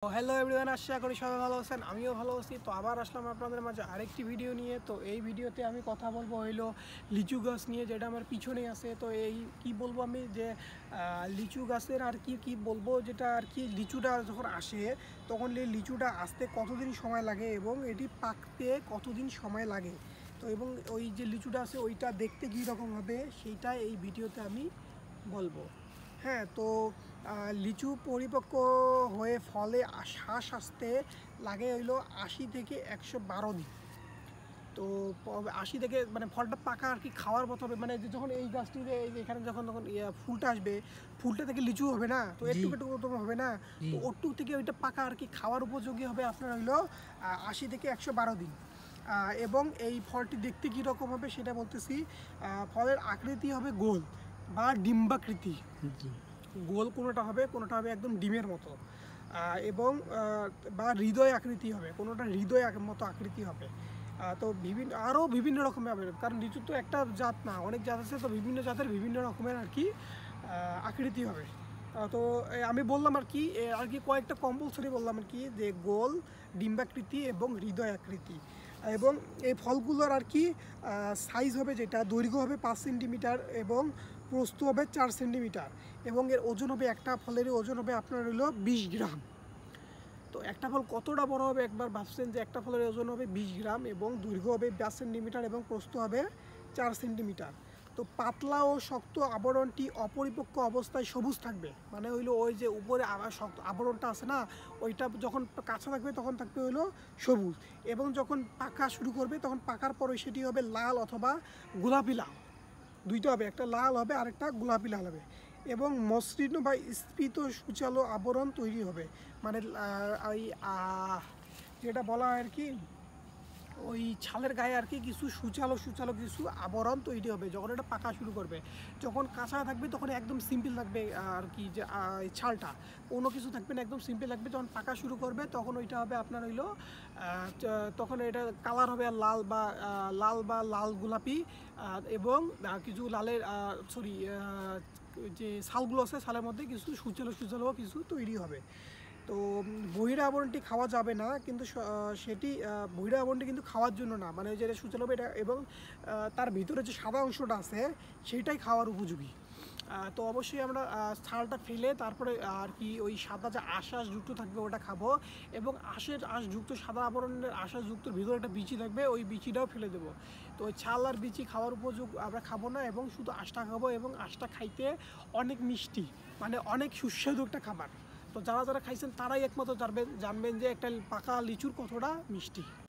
Hello everyone, আশা করি সবাই ভালো আছেন। আমিও ভালো আছি। তো আবার আসলাম আপনাদের মাঝে আরেকটি ভিডিও নিয়ে। তো এই ভিডিওতে আমি কথা বলবো হইলো লিচু গাছ নিয়ে, যেটা আমার পিছনেই আছে। তো এই কি বলবো আমি যে লিচু গাছের আর কি বলবো, যেটা আর কি লিচুটা যখন আসে তখন এই লিচুটা আসতে কতদিন সময় লাগে এবং এটি পাকতে কতদিন সময় লাগে। তো এবং ওই যে লিচুটা আছে ওইটা দেখতে কী রকম হবে সেইটা এই ভিডিওতে আমি বলবো। হ্যাঁ, তো লিচু পরিপক্ক হয়ে ফলে শ্বাস আসতে লাগে হইলো ৮০ থেকে ১১২ দিন। তো ৮০ থেকে মানে ফলটা পাকা আর কি খাওয়ার মতো হবে, মানে যখন এই গাছটিতে এই যে এখানে যখন তখন ফুলটা আসবে, ফুলটা থেকে লিচু হবে না, তো একটু তো হবে না, তো ওটু থেকে ওইটা পাকা আর কি খাওয়ার উপযোগী হবে আপনার হইলো ৮০ থেকে ১১২ দিন। এবং এই ফলটি দেখতে কীরকম হবে সেটা বলতেছি। ফলের আকৃতি হবে গোল বা ডিম্বাকৃতি। গোল কোনোটা হবে একদম ডিমের মতো, এবং বা হৃদয় আকৃতি হবে, কোনোটা হৃদয় মতো আকৃতি হবে। তো বিভিন্ন রকমের হবে, কারণ লিচু তো একটা জাত না, অনেক জাত আছে। তো বিভিন্ন জাতের বিভিন্ন রকমের আর কি আকৃতি হবে। তো আমি বললাম আর কি কয়েকটা কম্পালসরি বললাম আর কি, যে গোল, ডিম্বাকৃতি এবং হৃদয় আকৃতি। এবং এই ফলগুলোর আর কি সাইজ হবে, যেটা দৈর্ঘ্য হবে ৫ সেন্টিমিটার এবং প্রস্থ হবে ৪ সেন্টিমিটার, এবং এর ওজন হবে, একটা ফলের ওজন হবে আপনার হলো ২০ গ্রাম। তো একটা ফল কতটা বড় হবে একবার ভাবছেন, যে একটা ফলের ওজন হবে ২০ গ্রাম এবং দৈর্ঘ্য হবে ৫ সেন্টিমিটার এবং প্রস্থ হবে ৪ সেন্টিমিটার। তো পাতলা ও শক্ত আবরণটি অপরিপক্ক অবস্থায় সবুজ থাকবে, মানে হইলো ওই যে উপরে আবার শক্ত আবরণটা আছে না, ওইটা যখন কাঁচা থাকবে তখন থাকবে হইলো সবুজ, এবং যখন পাকা শুরু করবে তখন পাকার পরে সেটি হবে লাল অথবা গোলাপি লাল, দুইটা হবে, একটা লাল হবে আর একটা গোলাপি লাল হবে, এবং মসৃণ বা স্ফীত সূচালো আবরণ তৈরি হবে। মানে ওই যেটা বলা হয় আর কি, ওই ছালের গায়ে আর কি কিছু সূচালো কিছু আবরণ তৈরি হবে যখন এটা পাকা শুরু করবে। যখন কাঁচা থাকবে তখন একদম সিম্পল থাকবে আর কি, যে ছালটা কোনো কিছু থাকবে না, একদম সিম্পল থাকবে। যখন পাকা শুরু করবে তখন ওইটা হবে আপনার হইলো তখন এটা কালার হবে লাল গোলাপি, এবং কিছু লালের যে ছালগুলো আছে ছালের মধ্যে কিছু সূচালো কিছু তৈরি হবে। তো বহিরা আবরণটি খাওয়া যাবে না, কিন্তু সেটি বহিরা আবরণটি কিন্তু খাওয়ার জন্য না, মানে যেটা সূচালো এটা, এবং তার ভিতরে যে সাদা অংশটা আছে সেইটাই খাওয়ার উপযোগী। তো অবশ্যই আমরা ছালটা ফেলে তারপরে আর কি ওই সাদা যে আঁশযুক্ত থাকবে ওটা খাবো, এবং আঁশযুক্ত সাদা আবরণের আঁশযুক্ত ভিতরে একটা বিচি থাকবে, ওই বিচিটাও ফেলে দেবো। তো ওই ছাল আর বিচি খাওয়ার উপযোগ আমরা খাবো না, এবং শুধু আঁশটা খাবো, এবং আঁশটা খাইতে অনেক মিষ্টি, মানে অনেক সুস্বাদু একটা খাবার। তো যারা খাইছেন তারাই একমাত্র জানবেন যে একটা পাকা লিচুর কতটা মিষ্টি।